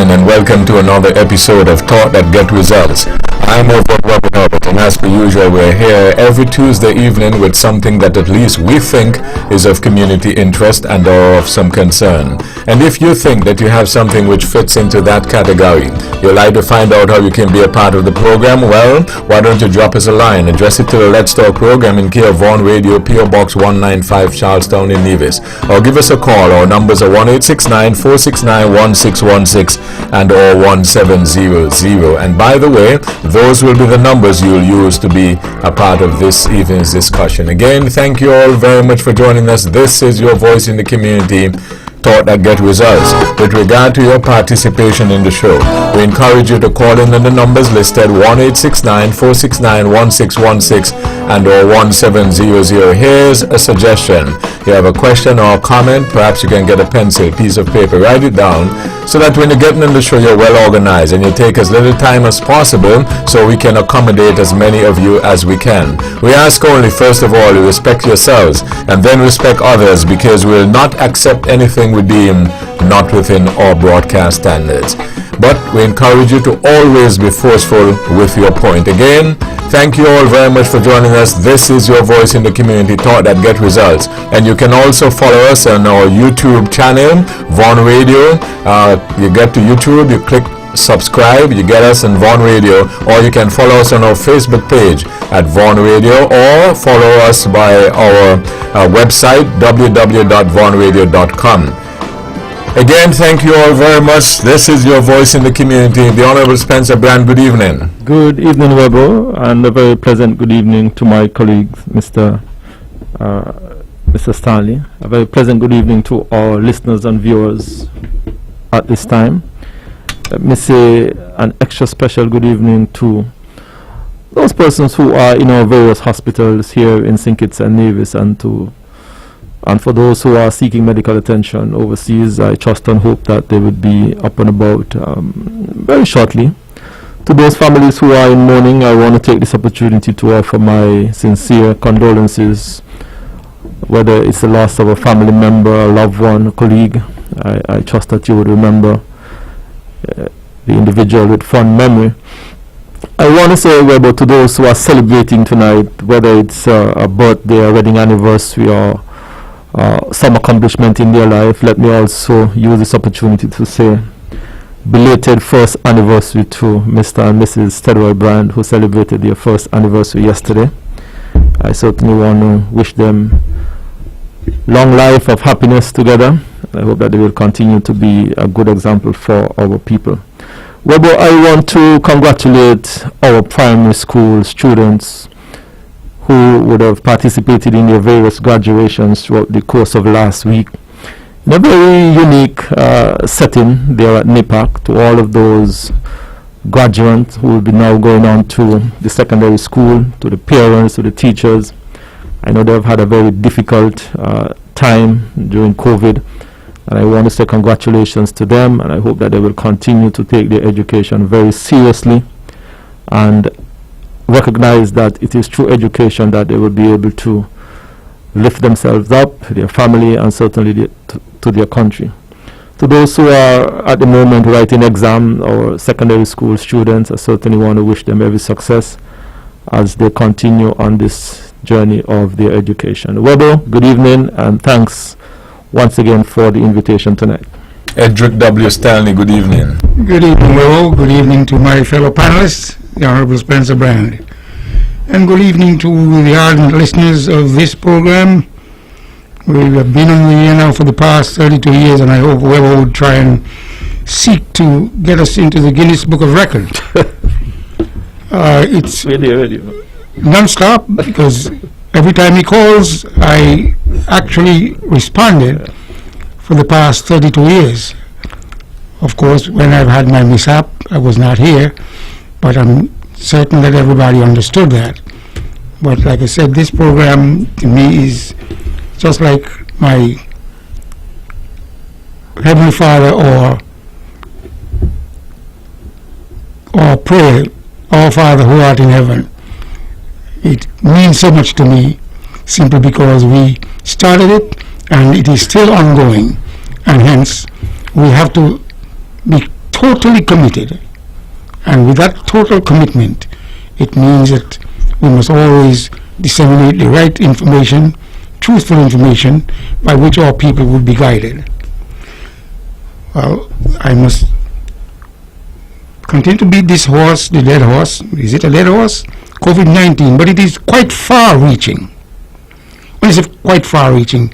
evening and welcome to another episode of Thought That Get Results. I'm Errol W Stanley, and as per usual, we're here every Tuesday evening with something that at least we think is of community interest and or of some concern. And if you think that you have something which fits into that category, you'd like to find out how you can be a part of the program, well, why don't you drop us a line, address it to the Let's Talk program in care of Vaughan Radio, PO Box 195, Charlestown in Nevis, or give us a call. Our numbers are 1-869-469-1616 and or 1700. And by the way, those will be the numbers you'll use to be a part of this evening's discussion. Again, thank you all very much for joining us. This is your voice in the community, Thought That Get Results. With regard to your participation in the show, we encourage you to call in on the numbers listed 1-869-469-1616 and or 1700. Here's a suggestion. You have a question or a comment, perhaps you can get a pencil, piece of paper, write it down so that when you're getting in the show, you're well organized and you take as little time as possible so we can accommodate as many of you as we can. We ask only, first of all, you respect yourselves and then respect others, because we will not accept anything we deem not within our broadcast standards. But we encourage you to always be forceful with your point. Again, thank you all very much for joining us. This is your voice in the community, Thought That Get Results. And you can also follow us on our YouTube channel, Vaughan Radio. You get to YouTube, you click subscribe, you get us on Vaughan Radio, or you can follow us on our Facebook page at Vaughan Radio, or follow us by our website, www.vaughanradio.com. Again, thank you all very much. This is your voice in the community, the Honorable Spencer Brand. Good evening. Good evening, Webo, and a very pleasant good evening to my colleagues, Mr. Stanley. A very pleasant good evening to our listeners and viewers at this time. Let me say an extra special good evening to those persons who are in our various hospitals here in St. Kitts and Nevis, and for those who are seeking medical attention overseas. I trust and hope that they would be up and about very shortly. To those families who are in mourning, I want to take this opportunity to offer my sincere condolences, whether it's the loss of a family member, a loved one, a colleague. I trust that you would remember the individual with fond memory. I want to say, Webo, to those who are celebrating tonight, whether it's a birthday, a wedding anniversary, or some accomplishment in their life, let me also use this opportunity to say belated first anniversary to Mr. and Mrs. Tedroy Brand, who celebrated their first anniversary yesterday. I certainly want to wish them long life of happiness together. I hope that they will continue to be a good example for our people. Webo, I want to congratulate our primary school students who would have participated in their various graduations throughout the course of last week in a very unique setting there at NIPAC. To all of those graduates who will be now going on to the secondary school, to the parents, to the teachers, I know they have had a very difficult time during COVID, and I want to say congratulations to them, and I hope that they will continue to take their education very seriously and recognize that it is through education that they will be able to lift themselves up, their family, and certainly to their country. To those who are at the moment writing exam or secondary school students, I certainly want to wish them every success as they continue on this journey of their education. Webo, good evening, and thanks once again for the invitation tonight. Errol W Stanley, good evening. Good evening, Will. Good evening to my fellow panelists, the Honorable Spencer Brand. And good evening to the ardent listeners of this program. We have been on the air now for the past 32 years, and I hope whoever would try and seek to get us into the Guinness Book of Records. It's non-stop, because every time he calls, I actually responded for the past 32 years. Of course, when I've had my mishap, I was not here, but I'm certain that everybody understood that. But like I said, this program to me is just like my Heavenly Father or prayer, Our Father who art in heaven. It means so much to me simply because we started it and it is still ongoing, and hence we have to be totally committed. And with that total commitment, it means that we must always disseminate the right information, truthful information, by which our people will be guided. Well, I must continue to beat this horse, the dead horse. Is it a dead horse? COVID-19, but it is quite far-reaching. When I say quite far-reaching,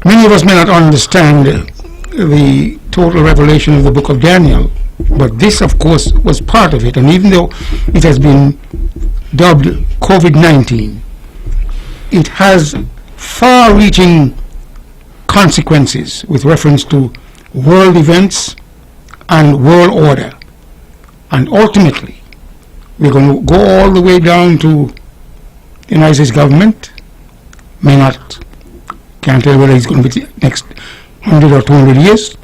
many of us may not understand the total revelation of the book of Daniel, but this, of course, was part of it. And even though it has been dubbed COVID-19, it has far-reaching consequences with reference to world events and world order. And ultimately, we're going to go all the way down to the United States government. Can't tell whether it's going to be the next 100 or 200 years.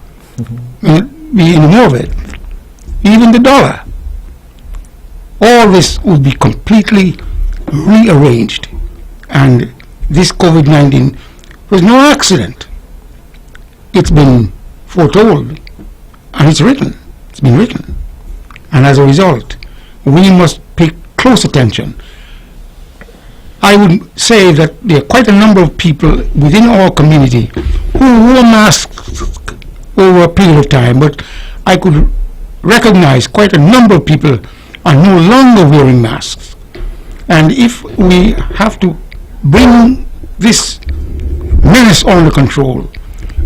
May be any more of it. Even the dollar. All this will be completely rearranged. And this COVID-19 was no accident. It's been foretold, and it's written. It's been written. And as a result, we must pay close attention. I would say that there are quite a number of people within our community who wore masks over a period of time, but I could recognize quite a number of people are no longer wearing masks. And if we have to bring this menace under control,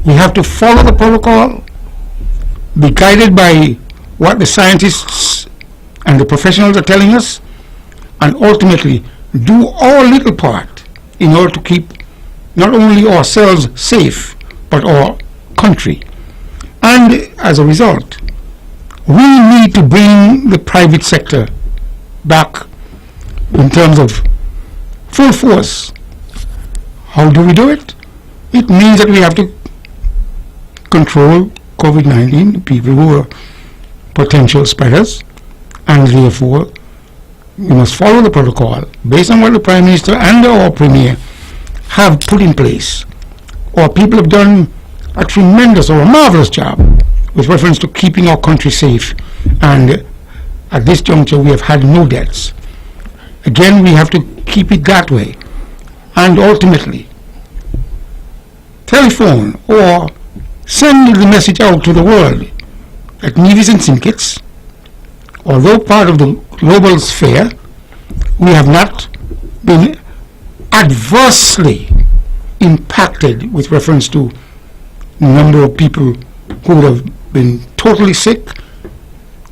we have to follow the protocol, be guided by what the scientists and the professionals are telling us, and ultimately do our little part in order to keep not only ourselves safe, but our country. And as a result, we need to bring the private sector back in terms of full force. How do we do it? It means that we have to control COVID-19, the people who are potential spreaders, and therefore we must follow the protocol based on what the Prime Minister and our Premier have put in place. Our people have done a tremendous or a marvelous job with reference to keeping our country safe, and at this juncture we have had no deaths. Again, we have to keep it that way, and ultimately telephone or send the message out to the world that Nevis and Simkits, although part of the global sphere, we have not been adversely impacted with reference to the number of people who would have been totally sick,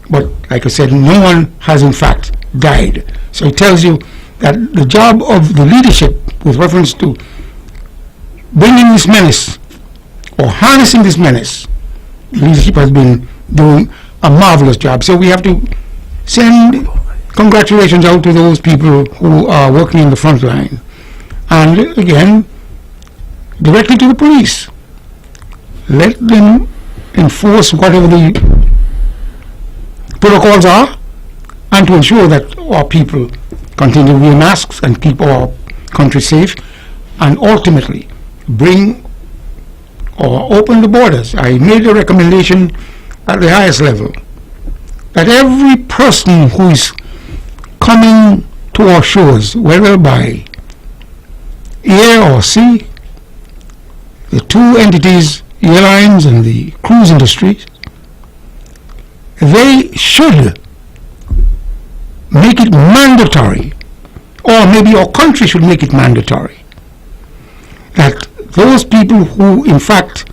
but like I said, no one has in fact died. So it tells you that the job of the leadership with reference to bringing this menace or harnessing this menace, leadership has been doing a marvelous job. So we have to send congratulations out to those people who are working in the front line, and again directly to the police. Let them enforce whatever the protocols are, and to ensure that our people continue to wear masks and keep our country safe, and ultimately bring or open the borders. I made a recommendation at the highest level that every person who is coming to our shores, whether by air or sea, the two entities, airlines and the cruise industry, they should make it mandatory, or maybe our country should make it mandatory, that those people who in fact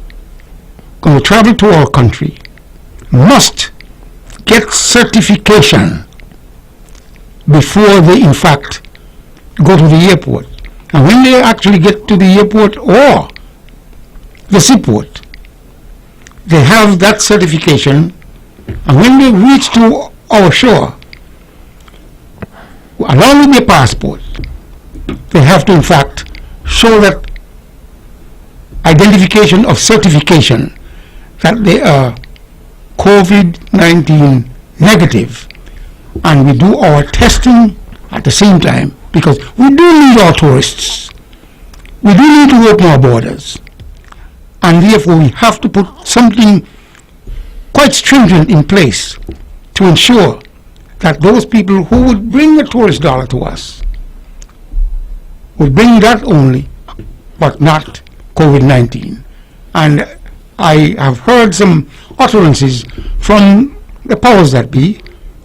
going to travel to our country must get certification before they in fact go to the airport. And when they actually get to the airport or the seaport, they have that certification, and when they reach to our shore, along with their passport, they have to in fact show that identification of certification that they are COVID-19 negative, and we do our testing at the same time, because we do need our tourists. We do need to open our borders, and therefore we have to put something quite quite stringent in place to ensure that those people who would bring a tourist dollar to us would bring that only, but not COVID-19. And I have heard some utterances from the powers that be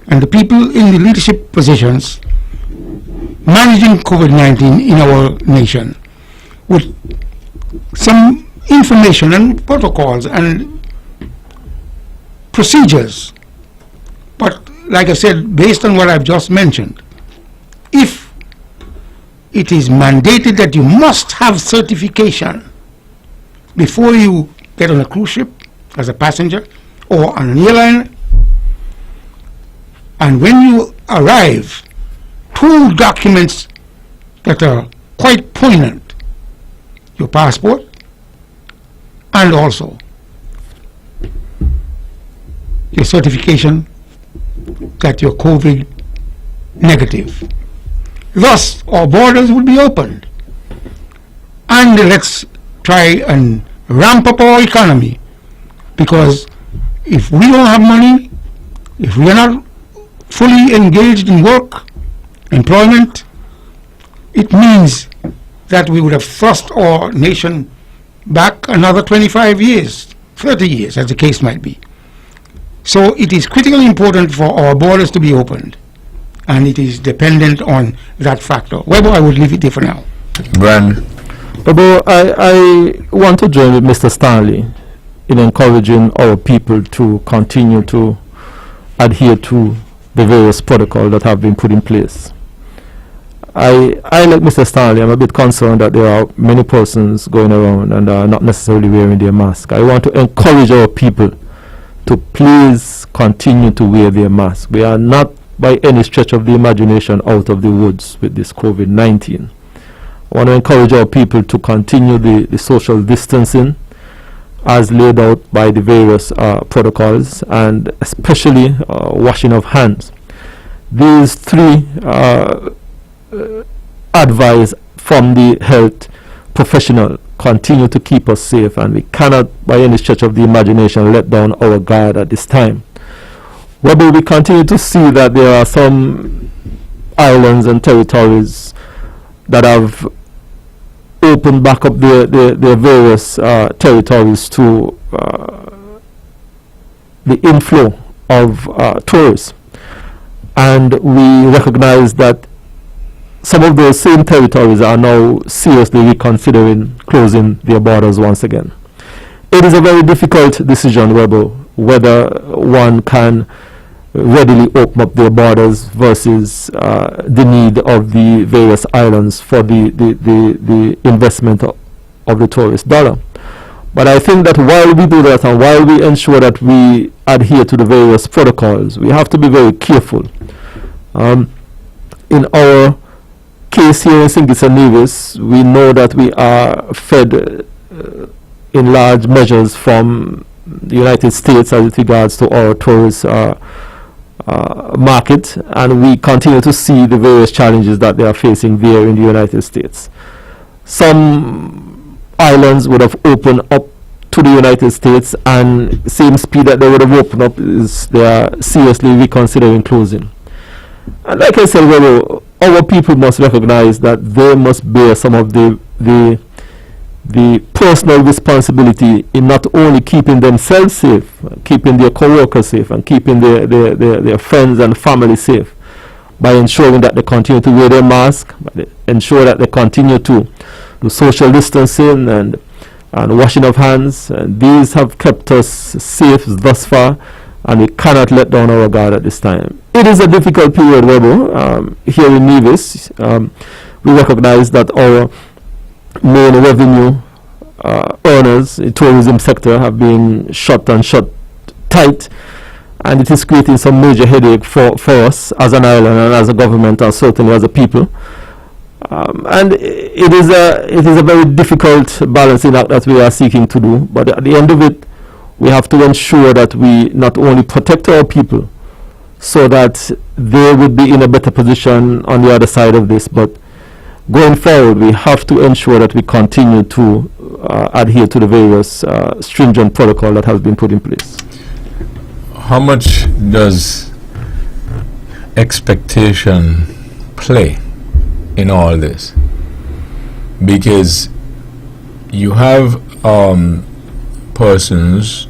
and the people in the leadership positions managing COVID-19 in our nation with some information and protocols and procedures. But like I said, based on what I've just mentioned, if it is mandated that you must have certification before you get on a cruise ship as a passenger or on an airline, and when you arrive, 2 documents that are quite poignant: your passport and also your certification that you're COVID negative. Thus, our borders will be opened. And let's try and ramp up our economy, because if we don't have money, if we are not fully engaged in work, employment, it means that we would have thrust our nation back another 25 years, 30 years, as the case might be. So it is critically important for our borders to be opened, and it is dependent on that factor. Webber, I would leave it there for now. Brand. Bobo, I want to join with Mr. Stanley in encouraging our people to continue to adhere to the various protocols that have been put in place. I like Mr. Stanley, I'm a bit concerned that there are many persons going around and are not necessarily wearing their mask. I want to encourage our people to please continue to wear their mask. We are not by any stretch of the imagination out of the woods with this COVID-19. I want to encourage our people to continue the social distancing as laid out by the various protocols, and especially washing of hands. These 3 advice from the health professional continue to keep us safe, and we cannot by any stretch of the imagination let down our guard at this time. Whether we continue to see that there are some islands and territories that have opened back up their various territories to the inflow of tourists, and we recognize that some of those same territories are now seriously reconsidering closing their borders once again. It is a very difficult decision whether one can readily open up their borders versus the need of the various islands for the investment of the tourist dollar. But I think that while we do that and while we ensure that we adhere to the various protocols, we have to be very careful. In our case here in St. Kitts and Nevis, we know that we are fed in large measures from the United States as it regards to our tourist market, and we continue to see the various challenges that they are facing there in the United States. Some islands would have opened up to the United States, and same speed that they would have opened up is they are seriously reconsidering closing. And like I said, our people must recognize that they must bear some of the personal responsibility in not only keeping themselves safe, keeping their co-workers safe, and keeping their friends and family safe by ensuring that they continue to wear their mask, ensure that they continue to do social distancing and washing of hands. And these have kept us safe thus far, and we cannot let down our guard at this time. It is a difficult period, here in Nevis. We recognize that our main revenue earners in tourism sector have been shut tight, and it is creating some major headache for us as an island and as a government, and certainly as a people. And it is a very difficult balancing act that we are seeking to do, but at the end of it, we have to ensure that we not only protect our people so that they would be in a better position on the other side of this, but going forward, we have to ensure that we continue to adhere to the various stringent protocol that has been put in place. how much does expectation play in all this? Because you have persons,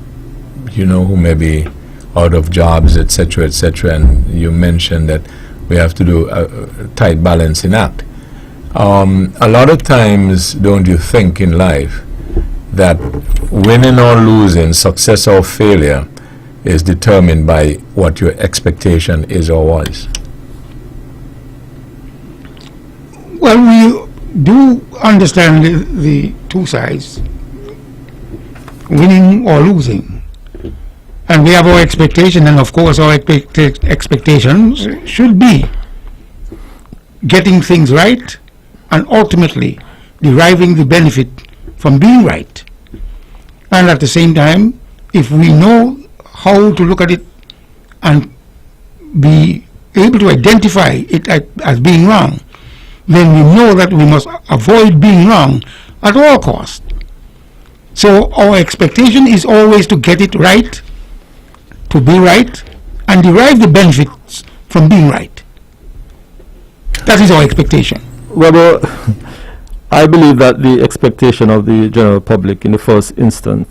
who may be out of jobs, etc., and you mentioned that we have to do a tight balancing act. A lot of times, don't you think in life that winning or losing, success or failure, is determined by what your expectation is or was? Well, we do understand the two sides, winning or losing. And we have our expectation, and of course our expectations should be getting things right and ultimately deriving the benefit from being right. And at the same time, if we know how to look at it and be able to identify it as being wrong, then we know that we must avoid being wrong at all costs. So our expectation is always to get it right, to be right, and derive the benefits from being right. That is our expectation. Well, I believe that the expectation of the general public in the first instance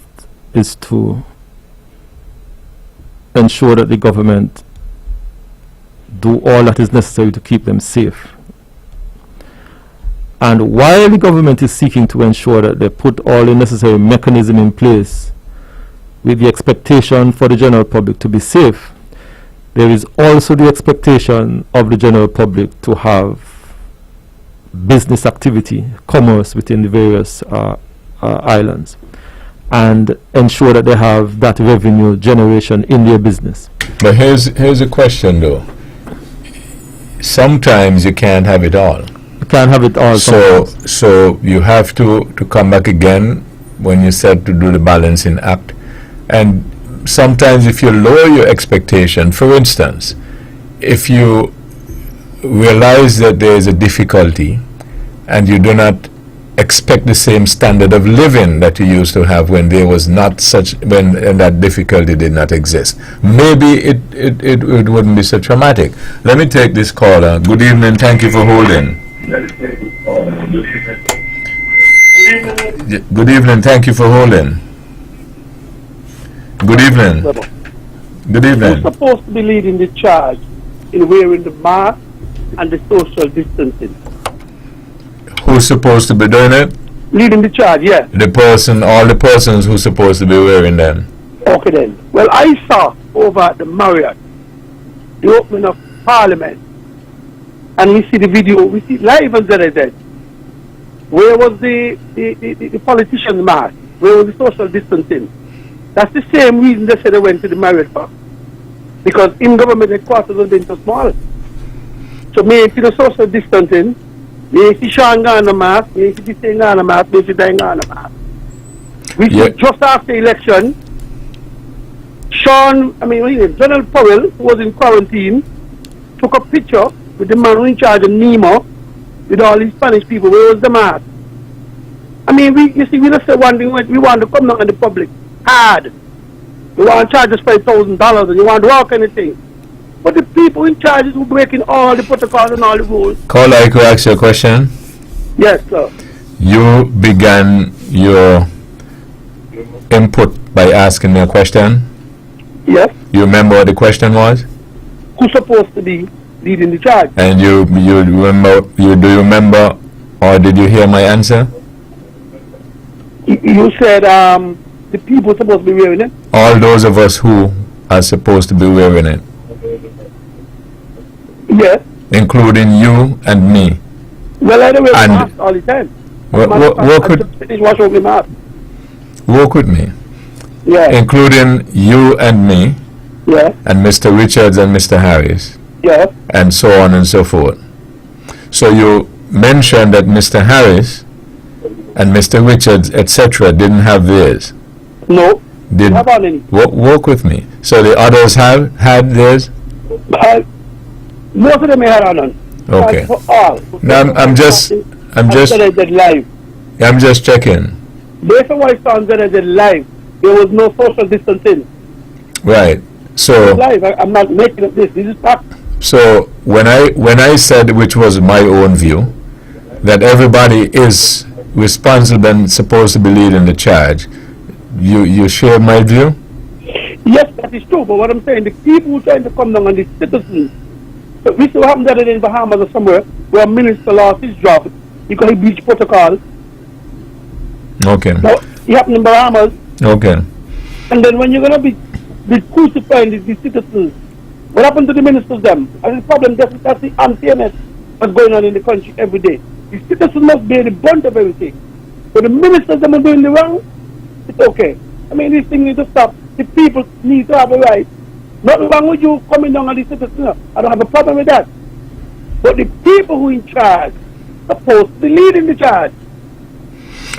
is to ensure that the government do all that is necessary to keep them safe. And while the government is seeking to ensure that they put all the necessary mechanism in place with the expectation for the general public to be safe, there is also the expectation of the general public to have business activity, commerce within the various islands, and ensure that they have that revenue generation in their business. But here's a question though. Sometimes you can't have it all. You can't have it all. So you have to come back again when you said to do the balancing act. And sometimes if you lower your expectation, for instance, if you realize that there is a difficulty and you do not expect the same standard of living that you used to have when there was not such, and that difficulty did not exist, maybe it wouldn't be so traumatic. Let me take this caller. Good evening, thank you for holding. Good evening, thank you for holding. Good evening. Good evening. Who's supposed to be leading the charge in wearing the mask and the social distancing? Who's supposed to be doing it? Leading the charge, yes. The person, all the persons who's supposed to be wearing them. Okay then. Well, I saw over at the Marriott the opening of Parliament, and we see the video, we see live on ZZ. Where was the politician's mask? Where was the social distancing? That's the same reason they said they went to the Marriott for. Because in government headquarters was being so small. So may you see the social distancing, may you see Sean Garner mask, may you see this thing Garner mask, may you see that Garner mask. We see just after election, General Powell, who was in quarantine, took a picture with the man who in charge of Nemo, with all these Spanish people. Where was the mask? I mean, we just say one thing, we want to come down on the public hard. You want to charge us $5,000 and you want to do all kind of things. But the people in charge who breaking all the protocols and all the rules. Caller, I could ask you a question? Yes, sir. You began your input by asking me a question? Yes. You remember what the question was? Who's supposed to be leading the charge? And do you remember or did you hear my answer? You said the people are supposed to be wearing it. All those of us who are supposed to be wearing it. Yes. Including you and me. Well, I don't wear a mask all the time. Work with me. Yeah. Including you and me. Yeah. And Mr. Richards and Mr. Harris. Yeah. And so on and so forth. So you mentioned that Mr. Harris and Mr. Richards, etc., didn't have theirs. No. Did have on any. Work with me. So the others have had theirs? Most of them had on none. Okay. For all. Now I'm just live. I'm just checking. Based on what I saw on ZZ live, there was no social distancing. Right. So Live. I'm not making up this. This is fact. So when I said, which was my own view, that everybody is responsible and supposed to be leading the charge, you share my view? Yes, that is true. But what I'm saying, the people who are trying to come down on the citizens, we see what happened the other day in Bahamas or somewhere, where a minister lost his job because he breached protocol. Okay. Now, it happened in Bahamas. Okay. And then when you're going to be crucifying the citizens, what happened to the ministers then? And the problem, that's the unfairness that's going on in the country every day. The citizens must bear the brunt of everything. So the ministers that are doing the wrong, it's okay. I mean, these things need to stop. The people need to have a right. Nothing wrong with you coming down on the citizens. I don't have a problem with that. But the people who are in charge are supposed to be leading the charge.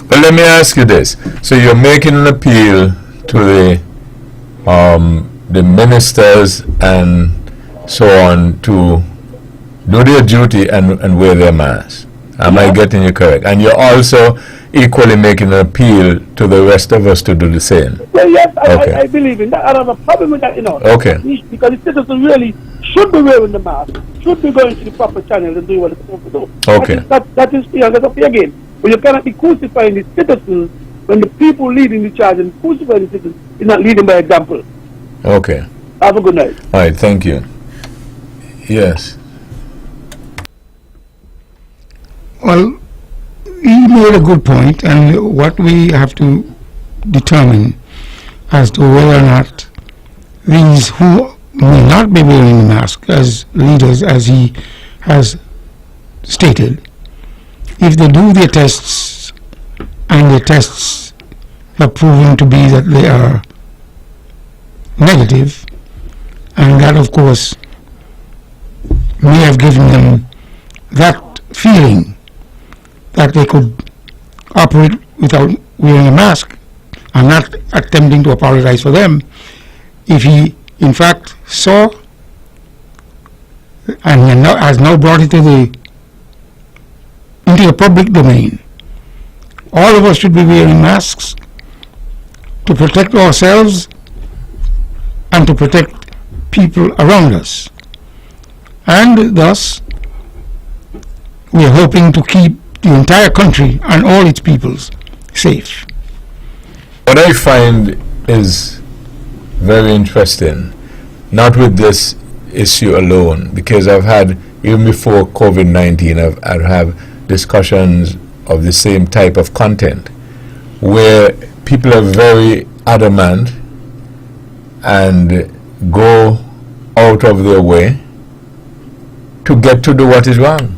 Well, let me ask you this. So you're making an appeal to the ministers and so on to do their duty and wear their masks. Am I getting you correct? And you're also equally making an appeal to the rest of us to do the same. Well, yes, Okay. I believe in that. I don't have a problem with that, you know. Okay. Because the citizens really should be wearing the mask, should be going to the proper channel and doing what they're supposed to do. Okay. That is fair. That's okay again. But you cannot be crucifying the citizens when the people leading the charge and crucifying the citizens is not leading by example. Okay. Have a good night. All right, thank you. Yes. Well, he made a good point, and what we have to determine as to whether or not these who may not be wearing the mask as leaders, as he has stated, if they do their tests and the tests have proven to be that they are negative, and that of course may have given them that feeling that they could operate without wearing a mask. I'm not attempting to apologize for them. If he in fact saw and he has now brought it into the public domain, all of us should be wearing masks to protect ourselves and to protect people around us. And thus, we are hoping to keep the entire country and all its peoples safe. What I find is very interesting, not with this issue alone, because I've had, even before COVID-19, I've had discussions of the same type of content where people are very adamant and go out of their way to get to do what is wrong.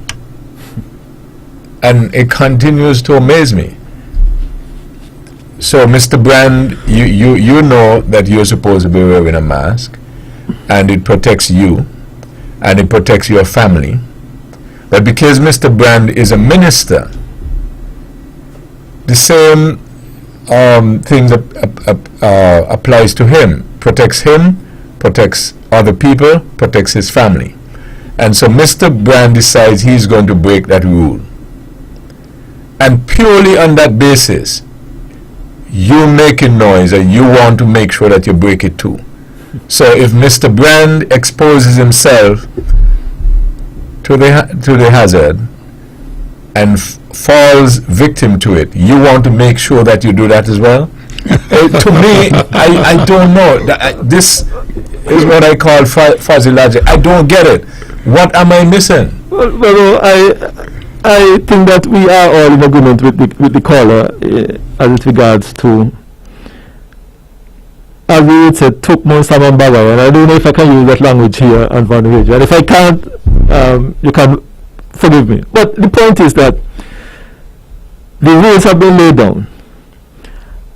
And it continues to amaze me. So, Mr. Brand, you know that you're supposed to be wearing a mask, and it protects you, and it protects your family. But because Mr. Brand is a minister, the same thing that applies to him, protects other people, protects his family. And so Mr. Brand decides he's going to break that rule. And purely on that basis, you making noise and you want to make sure that you break it too. So if Mr. Brand exposes himself to the hazard and falls victim to it, you want to make sure that you do that as well? To me, I don't know. This is what I call fuzzy logic. I don't get it. What am I missing? Well, I think that we are all in agreement with the caller as it regards to, as we would say, took most of and I don't know if I can use that language here on Van Radio. And if I can't, you can forgive me. But the point is that the rules have been laid down,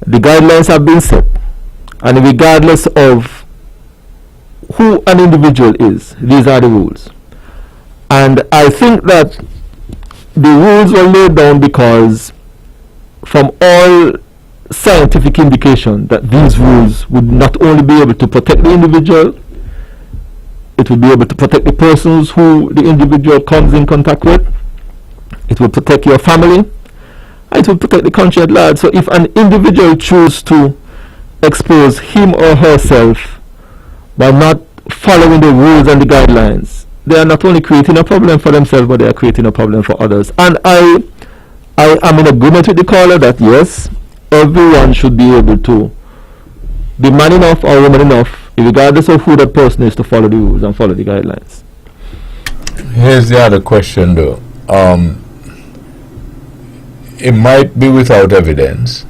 the guidelines have been set, and regardless of who an individual is, these are the rules. And I think that the rules were laid down because from all scientific indication that these rules would not only be able to protect the individual, it would be able to protect the persons who the individual comes in contact with, it will protect your family, and it will protect the country at large. So if an individual chooses to expose him or herself by not following the rules and the guidelines, they are not only creating a problem for themselves, but they are creating a problem for others. And I am in agreement with the caller that yes, everyone should be able to be man enough or woman enough, regardless of who that person is, to follow the rules and follow the guidelines. Here's the other question though. It might be without evidence.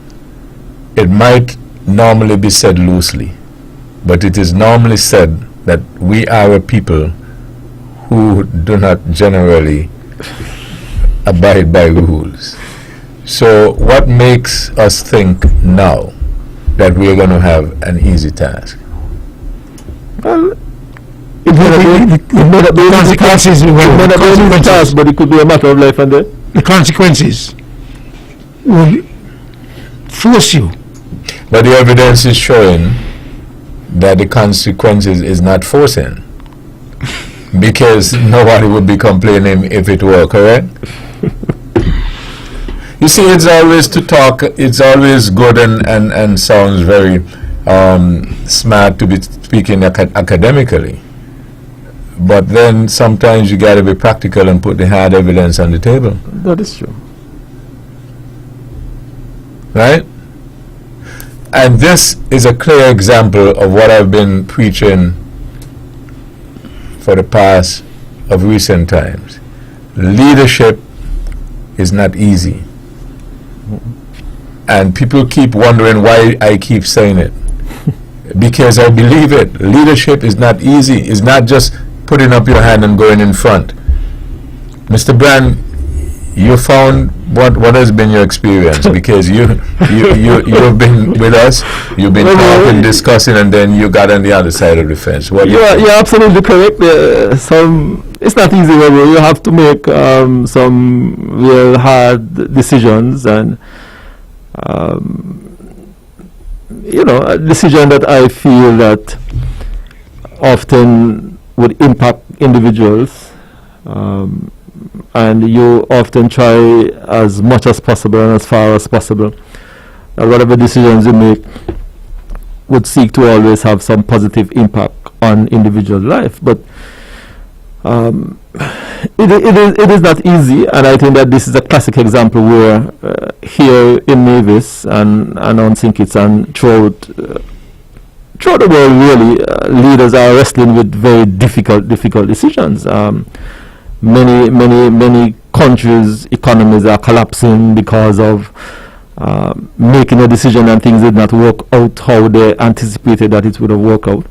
It might normally be said loosely, but it is normally said that we are a people who do not generally abide by rules. So what makes us think now that we are going to have an easy task? Well, it may not be consequences, a task, but it could be a matter of life and death. The consequences will force you. But the evidence is showing that the consequences is not forcing, because nobody would be complaining if it were, correct? You see, it's always to talk, it's always good and sounds very smart to be speaking academically. But then sometimes you got to be practical and put the hard evidence on the table. That is true. Right? And this is a clear example of what I've been preaching for the past of recent times. Leadership is not easy. And people keep wondering why I keep saying it. Because I believe it. Leadership is not easy. It's not just putting up your hand and going in front. Mr. Brand, you found what has been your experience? Because you've been with us, you've been talking, discussing, and then you got on the other side of the fence. You're absolutely correct. It's not easy. You have to make some real hard decisions, and a decision that I feel that often would impact individuals. And you often try as much as possible and as far as possible that whatever decisions you make would seek to always have some positive impact on individual life. But it is not easy, and I think that this is a classic example where here in Mavis and on St. Kitts and throughout the world really, leaders are wrestling with very difficult decisions. Many countries' economies are collapsing because of making a decision and things did not work out how they anticipated that it would have worked out.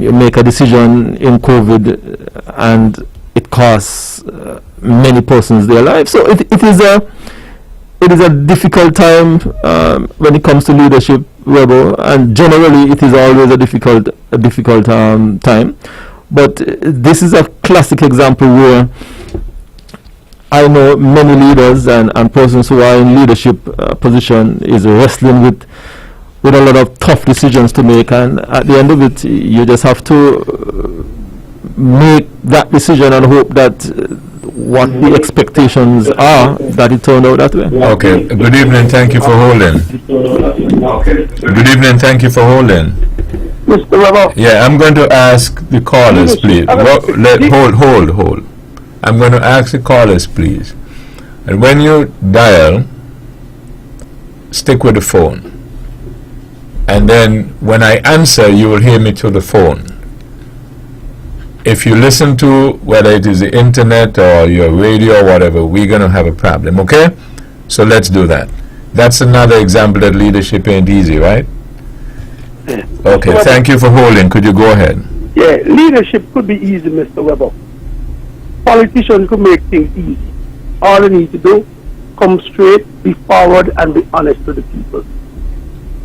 You make a decision in COVID and it costs many persons their lives. So it is a difficult time when it comes to leadership, Rebel, and generally it is always a difficult time. But this is a classic example where I know many leaders and persons who are in leadership position is wrestling with a lot of tough decisions to make, and at the end of it, you just have to make that decision and hope that what the expectations are, that it turned out that way. Okay. Good evening. Thank you for holding. Good evening. Thank you for holding. Mr. Rebel. Yeah, I'm going to ask the callers, please. Hold. I'm going to ask the callers, please. And when you dial, stick with the phone. And then when I answer, you will hear me through the phone. If you listen to, whether it is the internet or your radio or whatever, we're going to have a problem, okay? So let's do that. That's another example that leadership ain't easy, right? Yeah. Okay, thank you for holding. Could you go ahead? Yeah, leadership could be easy, Mr. Weber. Politicians could make things easy. All they need to do, come straight, be forward, and be honest to the people.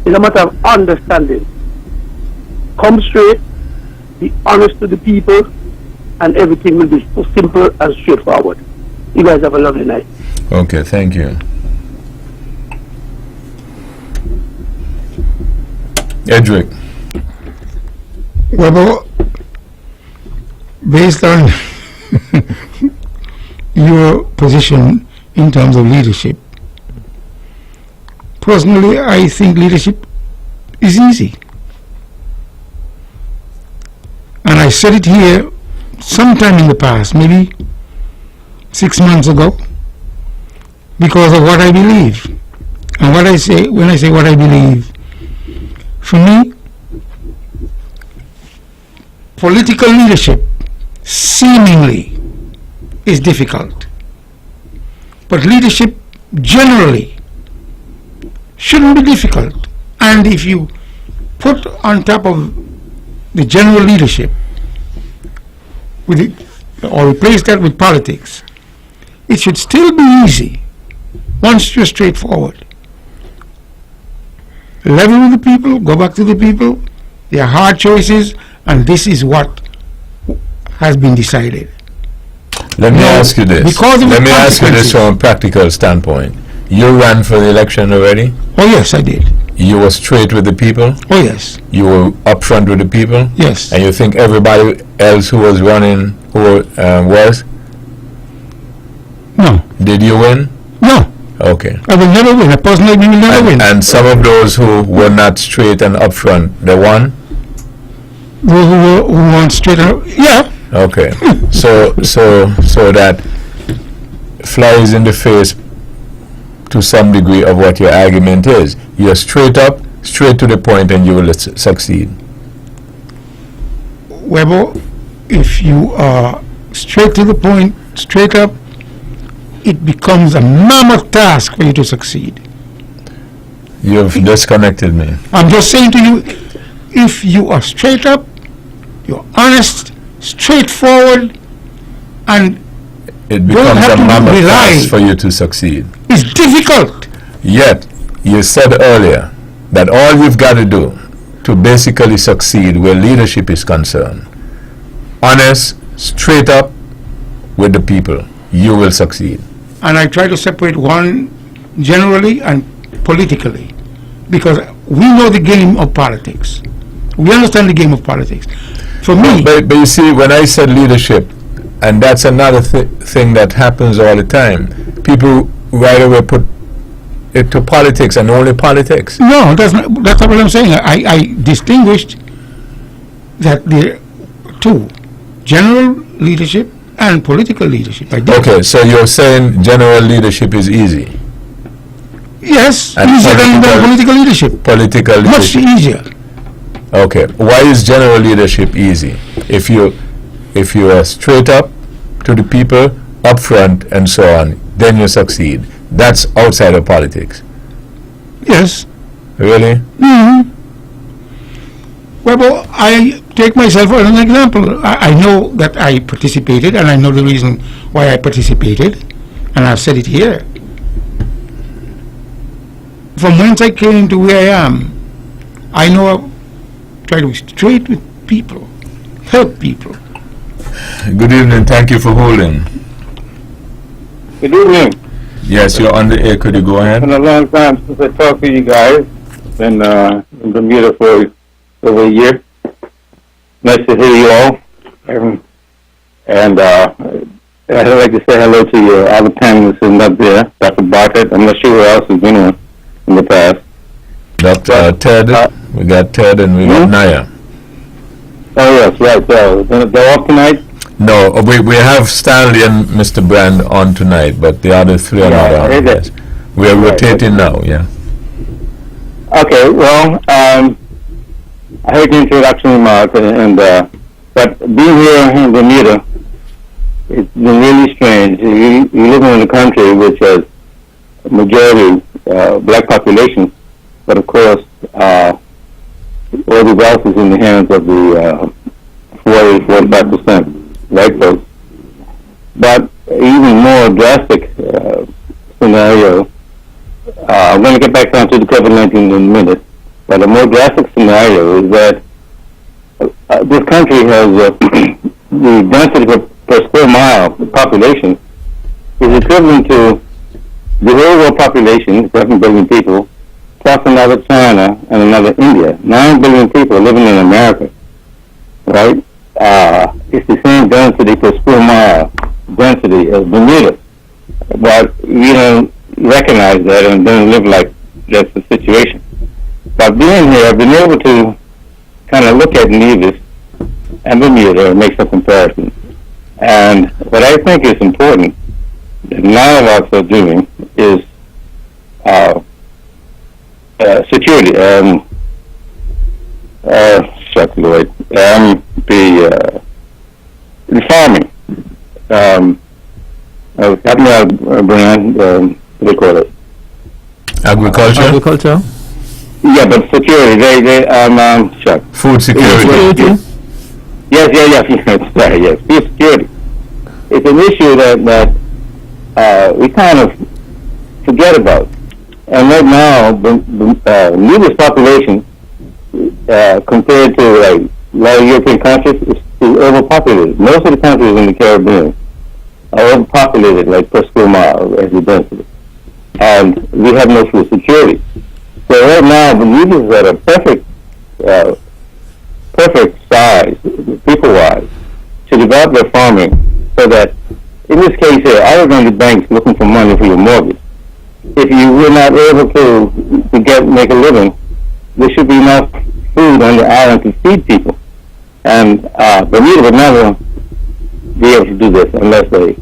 It's a matter of understanding. Come straight, be honest to the people, and everything will be so simple and straightforward. You guys have a lovely night. Okay, thank you. Edric. Well, based on your position in terms of leadership, personally, I think leadership is easy. I said it here sometime in the past, maybe 6 months ago, because of what I believe. And what I say, when I say what I believe, for me, political leadership seemingly is difficult. But leadership generally shouldn't be difficult. And if you put on top of the general leadership, with it, or replace that with politics, it should still be easy once you're straightforward. Level with the people, go back to the people, there are hard choices, and this is what has been decided. Let me ask you this. Let me ask you this from a practical standpoint. You ran for the election already? Oh yes, I did. You were straight with the people? Oh yes. You were upfront with the people? Yes. And you think everybody else who was running, who was? No. Did you win? No. Okay. I will never win. I personally will never win. And some of those who were not straight and upfront, they won? Who won straight and yeah. Okay. so that flies in the face to some degree of what your argument is. You're straight up, straight to the point, and you will succeed. Webber, if you are straight to the point, straight up, it becomes a mammoth task for you to succeed. You've disconnected me. I'm just saying to you, if you are straight up, you're honest, straightforward, and it becomes a mammoth task for you to succeed. It's difficult. Yet, you said earlier that all you've got to do to basically succeed where leadership is concerned, honest, straight up with the people, you will succeed. And I try to separate one generally and politically, because we know the game of politics. We understand the game of politics. For me... But you see, when I said leadership, and that's another thing that happens all the time, people right away put it to politics and only politics. No, that's not what I'm saying. I distinguished that there are two, general leadership and political leadership. Okay, so you're saying general leadership is easy? Yes, easier than political leadership. Political leadership. Much easier. Okay, why is general leadership easy? If you are straight up to the people, upfront, and so on, then you succeed. That's outside of politics. Yes. Really? Mm-hmm. Well, I take myself as an example. I know that I participated, and I know the reason why I participated, and I've said it here. From whence I came to where I am, I know I try to be straight with people, help people. Good evening. Thank you for holding. Good evening. Yes, you're on the air. Could you go ahead? It's been a long time since I talked to you guys. Been in Bermuda for over a year. Nice to hear you all. And I'd like to say hello to you, all the panelists sitting up there. Dr. Bartlett. I'm not sure who else has been on in the past. Dr. Ted. We got Ted and we got Naya. Oh, yes, right. They're off tonight? No, we have Stanley and Mr. Brand on tonight, but the other three are not on. Yes. We are rotating now, yeah. Okay, well, I heard the introduction remark, but being here in Bermuda, it's been really strange. You live in a country which has a majority black population, but of course, all the wealth is in the hands of the 40-45% white folks. But even more drastic scenario, I'm going to get back down to the COVID-19 in a minute, but a more drastic scenario is that this country has the density per square mile population is equivalent to the overall population, 7 billion people, plus another China and another India. 9 billion people living in America, right? It's the same density per square mile density as Bermuda. But we don't recognize that and don't live like that's the situation. But being here, I've been able to kind of look at Nevis, and and Bermuda and make some comparisons. And what I think is important that none of us are doing is security. The farming. Help me out, Brian. What do they call it? Agriculture? Agriculture. Yeah, but security. Food security. Yes. Sorry, yes. Food security. It's an issue that we kind of forget about. And right now, the Bermuda's population, compared to like a lot of European countries, is overpopulated. Most of the countries in the Caribbean are overpopulated, like per square mile as the density. And we have no food security. So right now, Bermuda is at a perfect size, people-wise, to develop their farming so that, in this case here, other than the banks looking for money for your mortgage, if you were not able to make a living, there should be enough food on the island to feed people. And Bermuda would never be able to do this unless they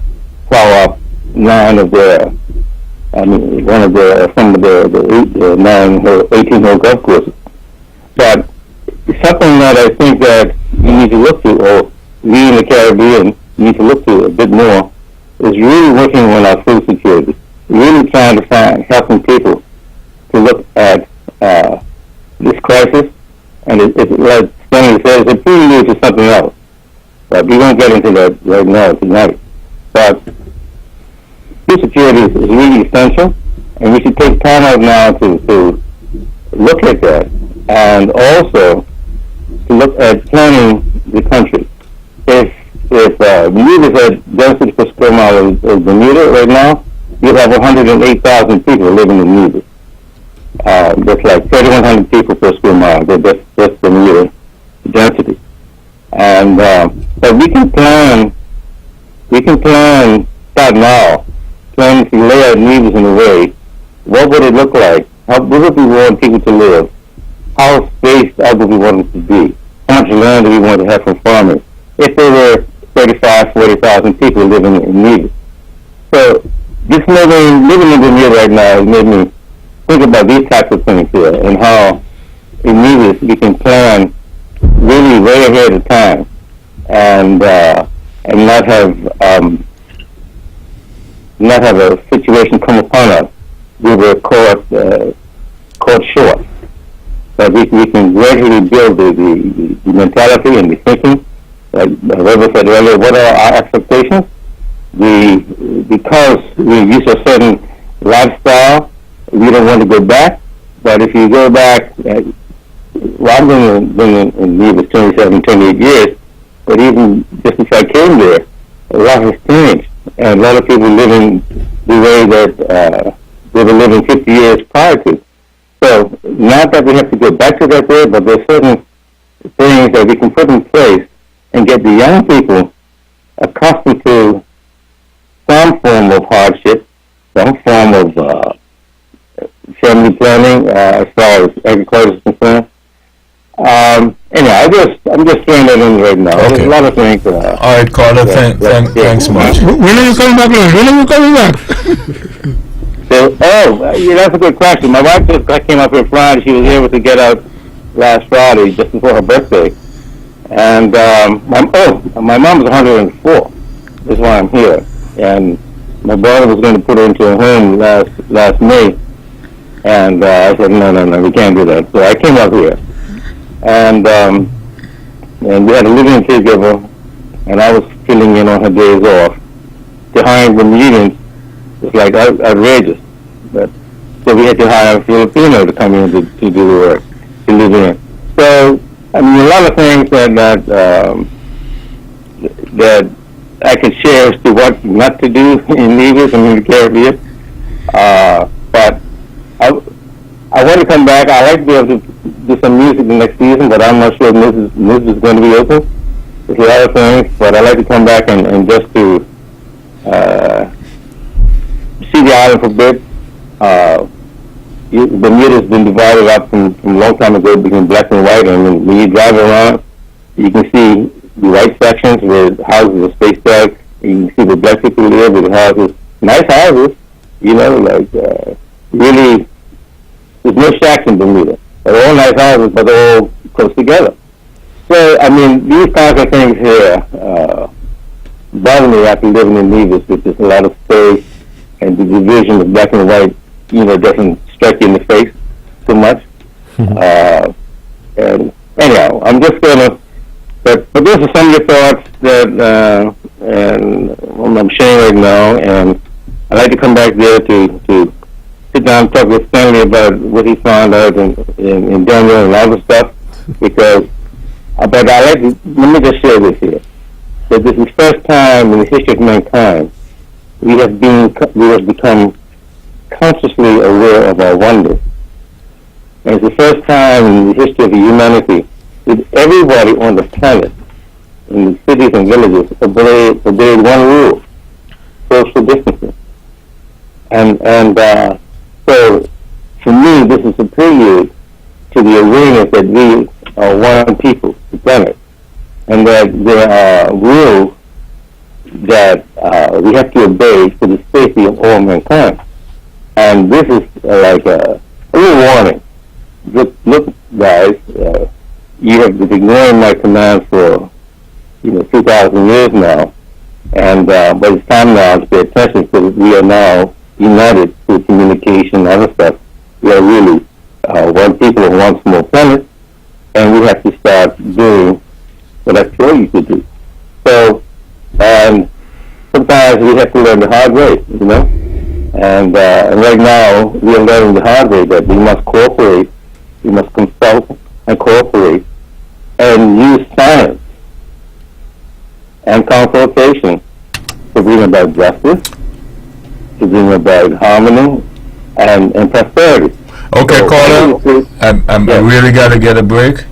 plow up some of the 9 or 18-hole golf courses. But something that I think that you need to look to, or we in the Caribbean need to look to a bit more, is really working on our food security. Really trying to helping people to look at this crisis, and it's like Stanley says, it's a prelude to something else. But we won't get into that right now tonight. But food security is really essential, and we should take time out now to look at that, and also to look at planning the country. If Bermuda's at density per square mile of Bermuda right now, you have 108,000 people living in Bermuda. That's like 3,100 people per square mile. That's Bermuda density. And but we can plan. Start now. Plan to lay out needs in a way. What would it look like? Where would we want people to live? How spaced out would we want them to be? How much land do we want to have from farming? If there were 40,000 people living in Bermuda. So this living in Bermuda right now has made me think about these types of things here and how in Bermuda we can plan really way ahead of time and not have a situation come upon us we were caught short. But we can gradually build the mentality and the thinking. Like Robert said earlier, what are our expectations? Because we use a certain lifestyle, we don't want to go back. But if you go back, I've been in Leave 27, 28 years, but even just since I came there, a lot has changed. And a lot of people living the way that they were living 50 years prior to. So, not that we have to go back to that way, but there's certain things that we can put in place and get the young people accustomed to some form of hardship, some form of family planning as far as agriculture is concerned. Anyway, I'm just throwing that in right now. Okay. There's a lot of things. All right, Carter, thanks much. When are you coming back, Lord? When are you coming back? That's a good question. My wife just came up here Friday. She was able to get out last Friday, just before her birthday. And my mom was 104. That's why I'm here. And my brother was going to put her into a home last May. And I said, no, we can't do that. So I came up here. And we had a living together, and I was filling in on her days off. To hire the meetings was like outrageous. So we had to hire a Filipino to come in to do the work, to live in. So, I mean, a lot of things that I could share as to what not to do in Nevis and in the Caribbean. But I want to come back. I like to be able to do some music the next season, but I'm not sure if Nevis is going to be open. There's a lot of things, but I like to come back and just to see the island for a bit. Bermuda's been divided up from a long time ago between black and white, and when you drive around, you can see the white sections where houses are spaced out. You can see the black people live with houses, nice houses, really, there's no shacks in Bermuda. They're all nice houses, but they're all close together. So, I mean, these kinds of things here bother me after living in Nevis, which is a lot of space, and the division of black and white, doesn't strike you in the face too much. And anyhow, I'm just gonna. But those are some of your thoughts that I'm sharing right now, and I'd like to come back there to sit down and talk with Stanley about what he found out in Daniel and all the stuff, because. But let me just share this here. That this is the first time in the history of mankind we have become consciously aware of our wonder. And it's the first time in the history of humanity that everybody on the planet, in the cities and villages, obeyed one rule: social distancing. And so, for me, this is a prelude to the awareness that we are one people, the planet, and that there are rules that we have to obey for the safety of all mankind. And this is like a little warning. Look, guys, you have been ignoring my commands for 2,000 years now, and but it's time now to pay attention because we are now united through communication and other stuff. We are really one people and one small planet, and we have to start doing what I told you to do. So, and sometimes we have to learn the hard way, And right now, we are learning the hard way that we must cooperate, we must consult and cooperate, and use science and consultation to bring about justice, to bring about harmony and prosperity. Okay, So, caller, I really got to get a break.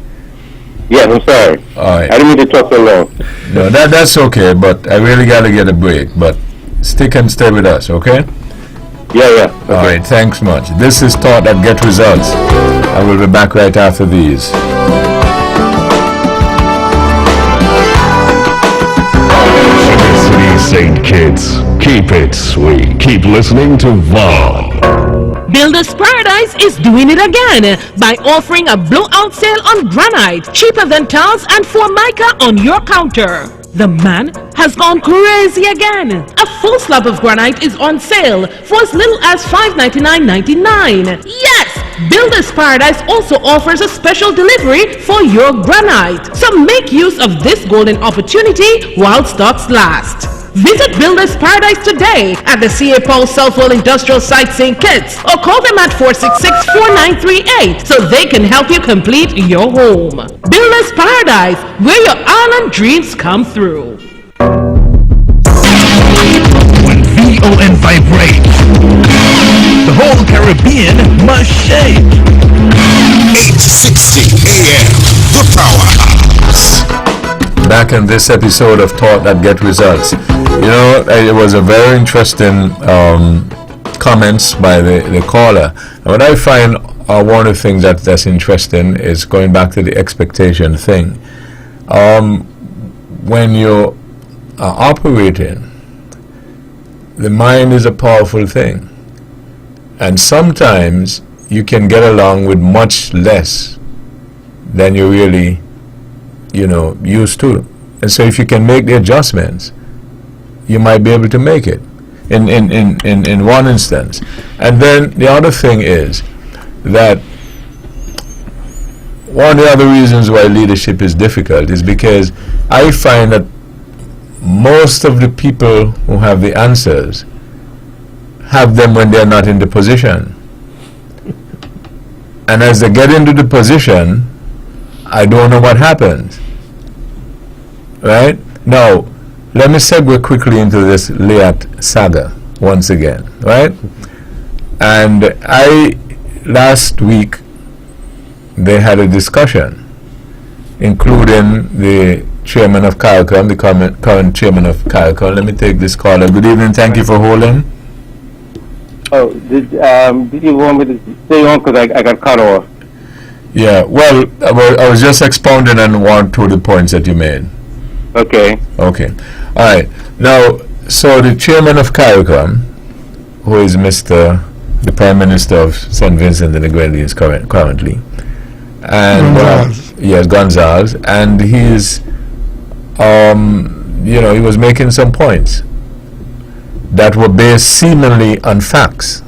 Yes, I'm sorry. All right. I didn't mean to talk so long. No, that's okay, but I really got to get a break. But stick and stay with us, okay? Yeah. Okay. All right, thanks much. This is Thought That Get Results. I will be back right after these. St. Kitts, keep it sweet. Keep listening to Vaughn. Builders Paradise is doing it again by offering a blowout sale on granite, cheaper than tiles and formica on your counter. The man has gone crazy again. A full slab of granite is on sale for as little as $599.99. Yes! Builders Paradise also offers a special delivery for your granite. So make use of this golden opportunity while stocks last. Visit Builders Paradise today at the C.A. Paul Southwell Industrial Site, St. Kitts, or call them at 466-4938 so they can help you complete your home. Builders Paradise, where your island dreams come through. When VON vibrates, the whole Caribbean must shake. 860 AM, the powerhouse. Back in this episode of Thought That Get Results. It was a very interesting comments by the caller. And what I find one of the things that's interesting is going back to the expectation thing. When you are operating, the mind is a powerful thing. And sometimes you can get along with much less than you really used to. And so if you can make the adjustments, you might be able to make it in one instance. And then the other thing is that one of the other reasons why leadership is difficult is because I find that most of the people who have the answers have them when they're not in the position. And as they get into the position, I don't know what happens. Right? Now, let me segue quickly into this Liat saga once again. Right? And last week, they had a discussion, including the chairman of CARICOM, the current chairman of CARICOM. Let me take this caller. Good evening. Thank you for holding. Oh, did you want me to stay on because I got cut off? Yeah, well, I was just expounding on one or two of the points that you made. Okay. Okay. All right. Now, so the chairman of CARICOM, who is the Prime Minister of St. Vincent and the Grenadines currently, and Gonzalez. yes, Gonzalez, and he's, he was making some points that were based seemingly on facts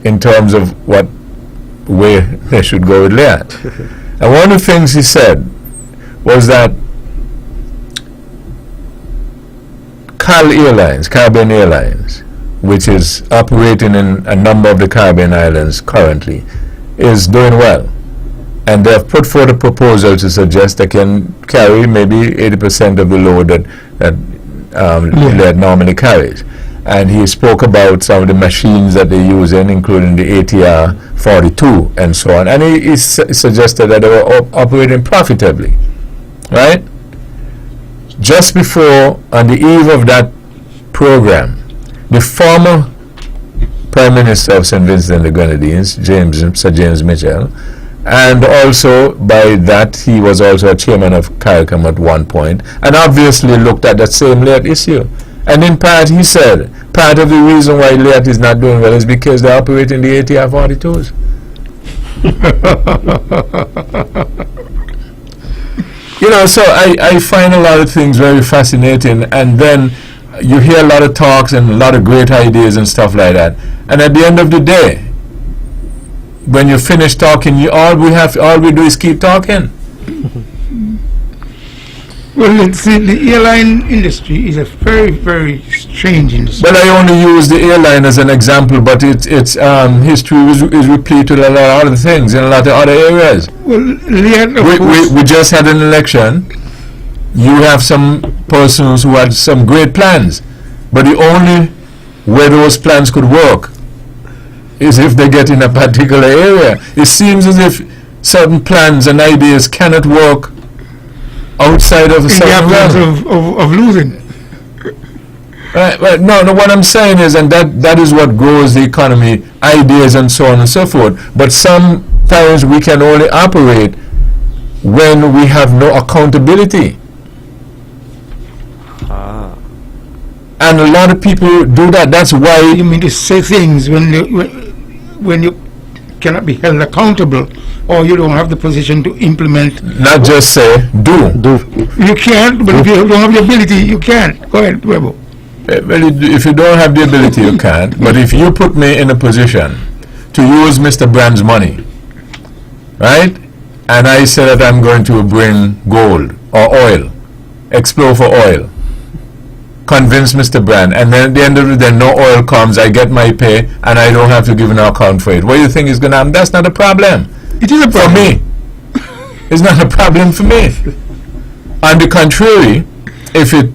in terms of what way they should go with Leat. And one of the things he said was that Caribbean Airlines, which is operating in a number of the Caribbean islands currently, is doing well. And they have put forward a proposal to suggest they can carry maybe 80% of the load that Leat normally carries. And he spoke about some of the machines that they use, including the ATR 42 and so on. And he suggested that they were operating profitably, right? Just before, on the eve of that program, the former Prime Minister of St. Vincent and the Grenadines, Sir James Mitchell, and also by that he was also a chairman of CARICOM at one point, and obviously looked at that same Leat issue. And in part, he said, part of the reason why Leat is not doing well is because they're operating the ATR 42s. So I find a lot of things very fascinating, and then you hear a lot of talks and a lot of great ideas and stuff like that. And at the end of the day, when you finish talking, all we do is keep talking. Well, see, the airline industry is a very, very strange industry. Well, I only use the airline as an example, but its history is replete with a lot of other things in a lot of other areas. Well, Leat, of course, We just had an election. You have some persons who had some great plans, but the only way those plans could work is if they get in a particular area. It seems as if certain plans and ideas cannot work outside of a in the certain absence realm. of losing. Right, no, what I'm saying is, and that is what grows the economy, ideas and so on and so forth. But sometimes we can only operate when we have no accountability. And a lot of people do that. That's why You mean to say things when you cannot be held accountable, or you don't have the position to implement. not just say, do. You can't, but if you don't have the ability, you can't. Go ahead, Webo. Well, if you don't have the ability, you can't. But if you put me in a position to use Mr. Brand's money, right? And I say that I'm going to bring gold or oil, explore for oil, convince Mr. Brand, and then at the end of the day, no oil comes, I get my pay, and I don't have to give an account for it. What do you think is going to happen? That's not a problem. It is a For problem. me. It's not a problem for me. On the contrary, if it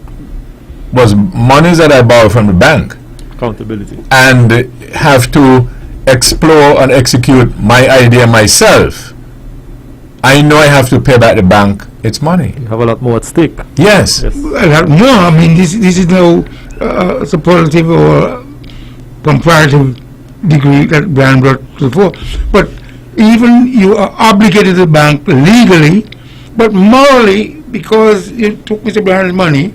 was monies that I borrow from the bank Accountability. and have to explore and execute my idea myself, I know I have to pay back the bank its money. You have a lot more at stake. Yes. Yes. No, I mean, this is no superlative or comparative degree that Brian brought to the fore. But even you are obligated to the bank legally, but morally, because you took Mr. Brian's money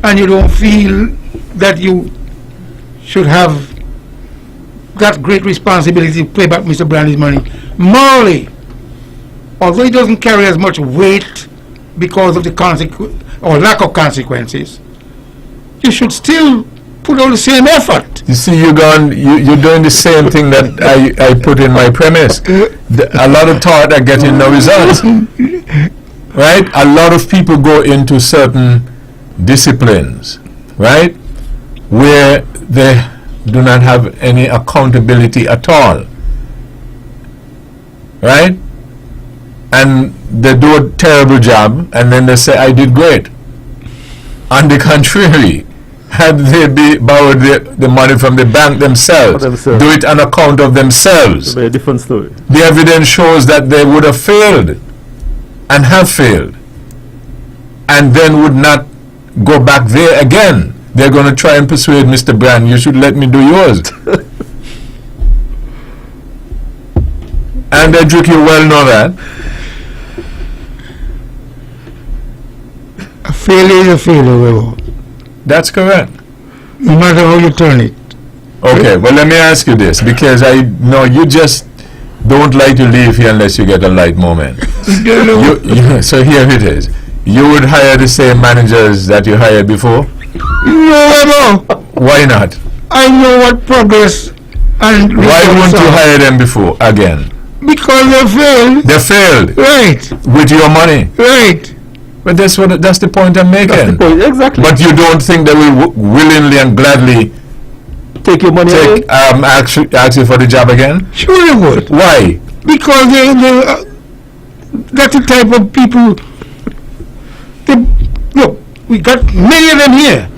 and you don't feel that you should have that great responsibility to pay back Mr. Brian's money. Morally, although it doesn't carry as much weight because of the or lack of consequences, you should still put out the same effort. You see, you're doing the same thing that I put in my premise. A lot of thought are getting no results. Right? A lot of people go into certain disciplines, right, where they do not have any accountability at all. Right? And they do a terrible job, and then they say, I did great. On the contrary, had they borrowed the money from the bank themselves, do it on account of themselves, It'll be a different story. the evidence shows that they would have failed and have failed, and then would not go back there again. They're going to try and persuade Mr. Brand, you should let me do yours. And Edric, you well know that. A failure is a failure, Rebo. That's correct. No matter how you turn it. Okay, well, let me ask you this, because I know you just don't like to leave here unless you get a light moment. So here it is. You would hire the same managers that you hired before? No. Why not? I know what progress and Why wouldn't you hire them before again? Because they failed. They failed. Right. With your money. Right. But that's the point I'm making. That's the point, exactly. But you don't think they will willingly and gladly take your money away? ask you for the job again? Sure they would. Why? Because that's the type of people. Look, we got many of them here.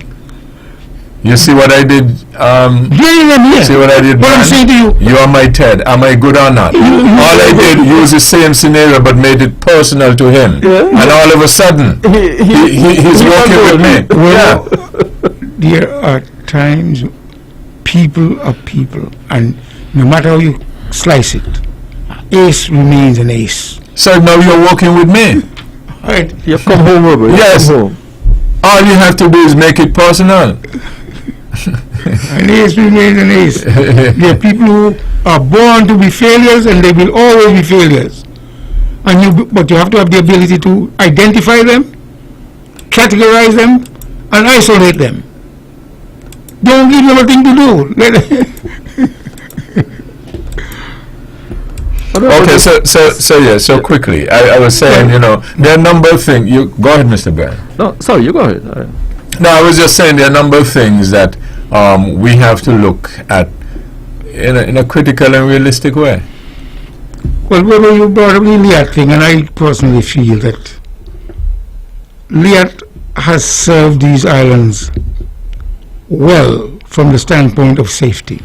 You see what I did? Many of them here. See what I did? What I'm saying to you. You are my Ted. Am I good or not? All I did use the same scenario but made it personal to him. Yeah. And all of a sudden, he's working with me. Well, there are times people are people, and no matter how you slice it, ace remains an ace. So now you're working with me. Right. You've come home, Robert. Yes. Come home. All you have to do is make it personal. An ace remains an ace. There are people who are born to be failures, and they will always be failures. But you have to have the ability to identify them, categorize them, and isolate them. Don't give them a thing to do. Okay, so quickly, I was saying, there are a number of things. Go ahead, Mr. Barron. No, sorry, you go ahead. No, I was just saying there are a number of things that we have to look at in a critical and realistic way. Well, you brought up the Liat thing, and I personally feel that Liat has served these islands well from the standpoint of safety.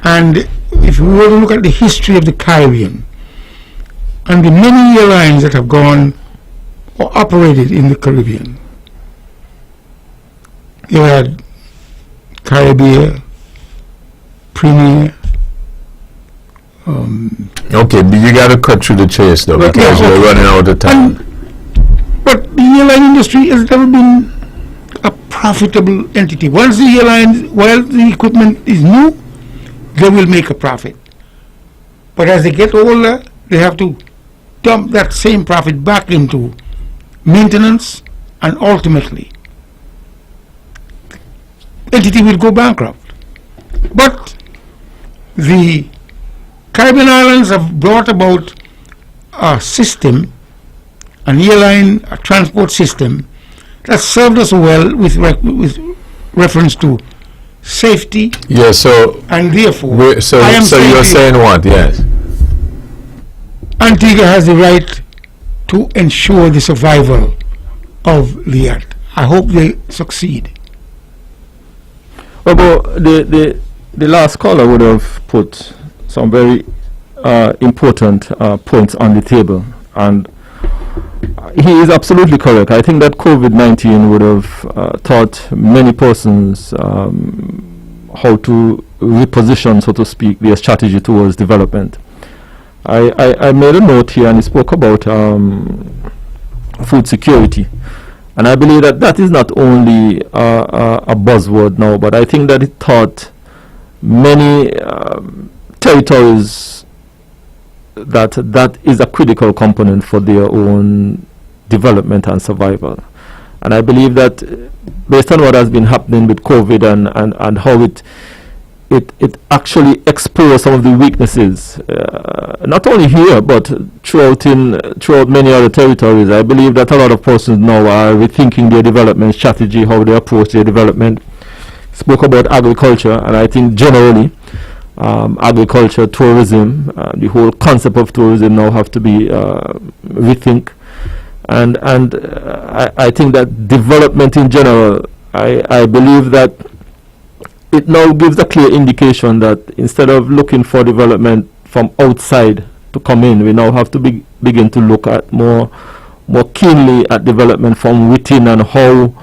And if we were to look at the history of the Caribbean and the many airlines that have gone or operated in the Caribbean, you had Caribbean, Premier. Okay, you got to cut through the chase though, because we're running out of time. But the airline industry has never been a profitable entity. Once the airlines, while the equipment is new, they will make a profit. But as they get older, they have to dump that same profit back into maintenance, and ultimately, entity will go bankrupt. But the Caribbean islands have brought about a system, an airline, a transport system that served us well with reference to safety. Yes, so and therefore, so you're saying what? Yes. Antigua has the right to ensure the survival of Liat. I hope they succeed. Well, but the last caller would have put some very important points on the table, and he is absolutely correct. I think that COVID-19 would have taught many persons how to reposition, so to speak, their strategy towards development. I made a note here, and he spoke about food security. And I believe that is not only a buzzword now, but I think that it taught many territories that is a critical component for their own development and survival. And I believe that based on what has been happening with COVID and how it actually exposed some of the weaknesses, not only here but throughout many other territories. I believe that a lot of persons now are rethinking their development strategy, how they approach their development. Spoke about agriculture, and I think generally agriculture, tourism, the whole concept of tourism now have to be rethink. And I think that development in general, I believe that it now gives a clear indication that instead of looking for development from outside to come in, we now have to begin to look at more keenly at development from within, and how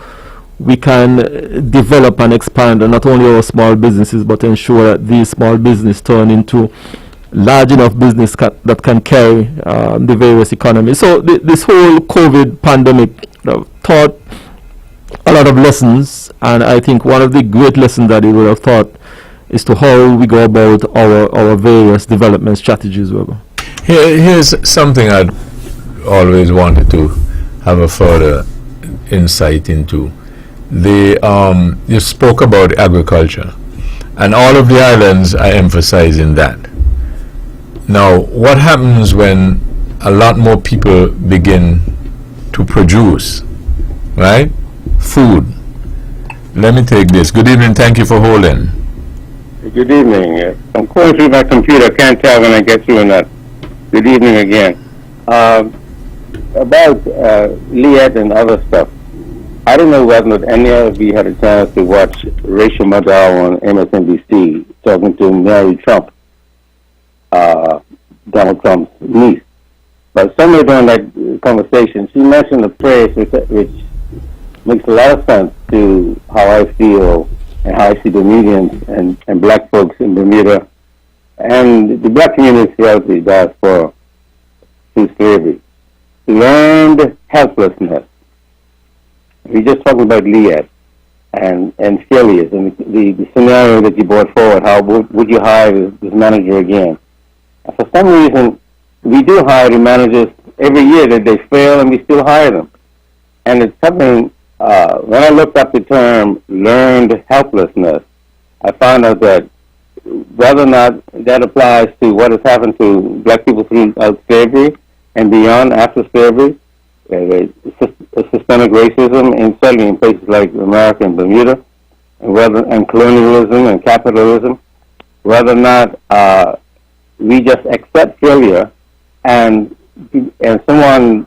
we can develop and expand, and not only our small businesses, but ensure that these small businesses turn into large enough business that can carry the various economies. So this whole COVID pandemic taught a lot of lessons, and I think one of the great lessons that it would have taught is to how we go about our various development strategies. Here's something I'd always wanted to have a further insight into. You spoke about agriculture, and all of the islands are emphasizing that. Now, what happens when a lot more people begin to produce, right, food? Let me take this. Good evening. Thank you for holding. Good evening. I'm calling through my computer. Can't tell when I get through or not. Good evening again. About Liet and other stuff. I don't know whether any of you had a chance to watch Rachel Maddow on MSNBC talking to Mary Trump, Donald Trump's niece. But somewhere during that conversation, she mentioned a phrase which makes a lot of sense to how I feel and how I see Bermudians and black folks in Bermuda and the black community throughout the diaspora through slavery. Learned helplessness. We're just talking about Liat and Phillies and the scenario that you brought forward. How would you hire this manager again? For some reason, we do hire the managers every year that they fail, and we still hire them. And it's something, when I looked up the term learned helplessness, I found out that whether or not that applies to what has happened to black people throughout slavery and beyond after slavery, systemic racism, and certainly in places like America and Bermuda, and colonialism and capitalism, whether or not we just accept failure and someone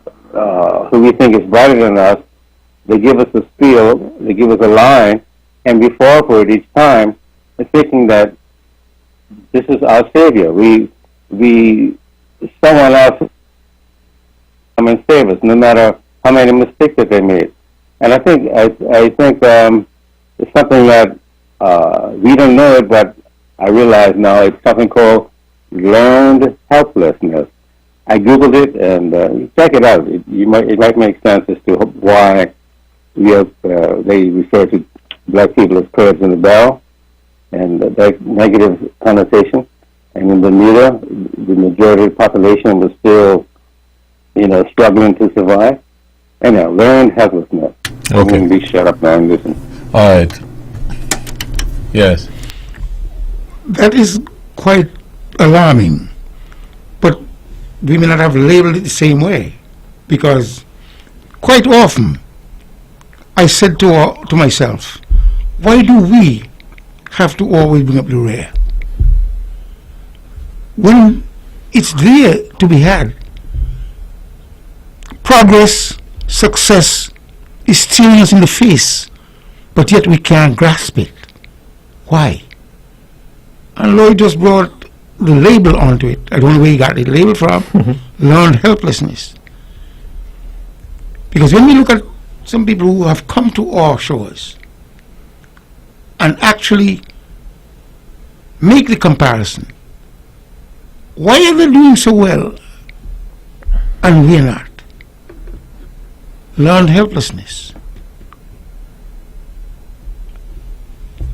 who we think is brighter than us, they give us a spiel, they give us a line, and we fall for it each time, and thinking that this is our savior. Someone else come and save us, no matter how many mistakes that they made. And I think it's something that we don't know it, but I realize now it's something called learned helplessness. I googled it, and check it out. It might make sense as to why they refer to black people as crabs in the barrel, and that negative connotation. And in Bermuda, the majority of the population was still, struggling to survive. Anyhow, learned helplessness. Okay. I'm going to be shut up now and listen. All right. Yes. That is quite alarming, but we may not have labeled it the same way, because quite often I said to myself, why do we have to always bring up the rear when it's there to be had? Progress, success is staring us in the face, but yet we can't grasp it. Why? And Lloyd just brought the label onto it. I don't know where he got the label from. Learned helplessness. Because when we look at some people who have come to our shores and actually make the comparison, why are they doing so well and we're not? Learned helplessness.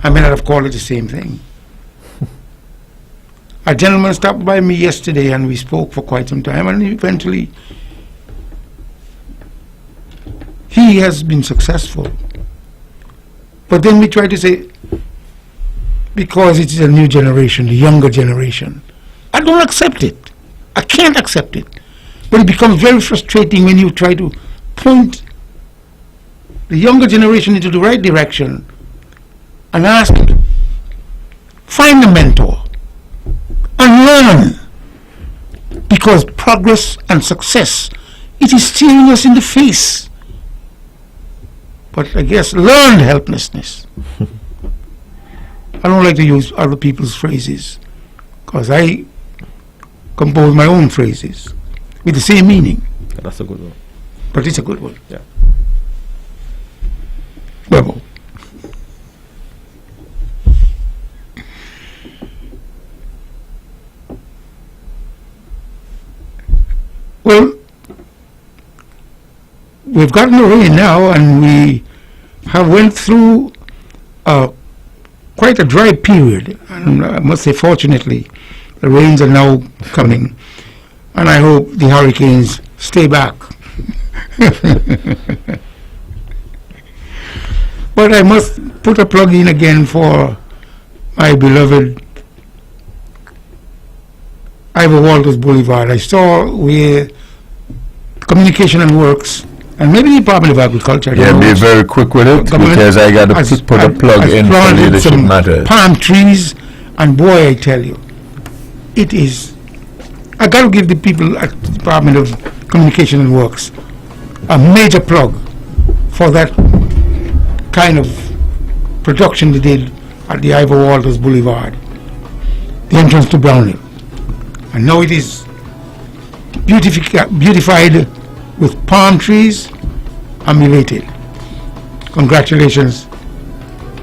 I may not have called it the same thing. A gentleman stopped by me yesterday and we spoke for quite some time, and eventually he has been successful. But then we try to say, because it is a new generation, the younger generation, I don't accept it. I can't accept it. But it becomes very frustrating when you try to point the younger generation into the right direction and ask them to find a mentor and learn, because progress and success, it is staring us in the face. But I guess learned helplessness. I don't like to use other people's phrases, because I compose my own phrases with the same meaning. That's a good one. But it's a good one. Yeah. Well, we've gotten the rain now, and we have went through quite a dry period. And I must say, fortunately, the rains are now coming, and I hope the hurricanes stay back. But I must put a plug in again for my beloved Ivor Walters Boulevard. I saw where Communication and Works, and maybe the Department of Agriculture. I don't know, be very quick with it, because I got to put a plug in for planted Leadership some Matters. palm trees, and boy, I tell you, it is. I got to give the people at the Department of Communication and Works a major plug for that kind of production they did at the Ivor Walters Boulevard, the entrance to Brownhill. And now it is beautified with palm trees and belated. Congratulations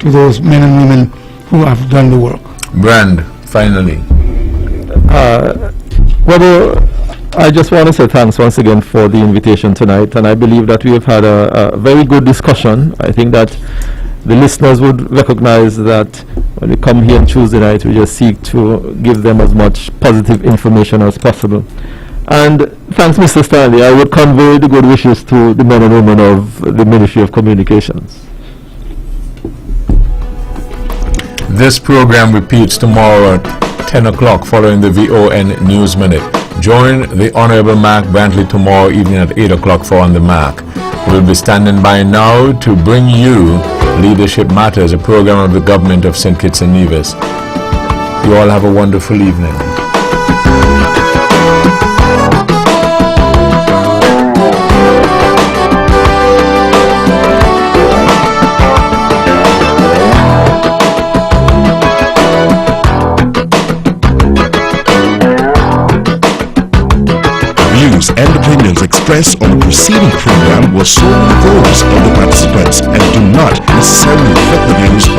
to those men and women who have done the work. Brand, finally. Well, I just want to say thanks once again for the invitation tonight, and I believe that we have had a very good discussion. I think that the listeners would recognize that when we come here on Tuesday night, we just seek to give them as much positive information as possible. And thanks, Mr. Stanley. I would convey the good wishes to the men and women of the Ministry of Communications. This program repeats tomorrow at 10 o'clock following the VON News Minute. Join the Honorable Mark Brantley tomorrow evening at 8 o'clock for On the Mark. We'll be standing by now to bring you Leadership Matters, a program of the government of St. Kitts and Nevis. You all have a wonderful evening. Views and opinions expressed on the preceding program were solely those of the participants and do not necessarily reflect the views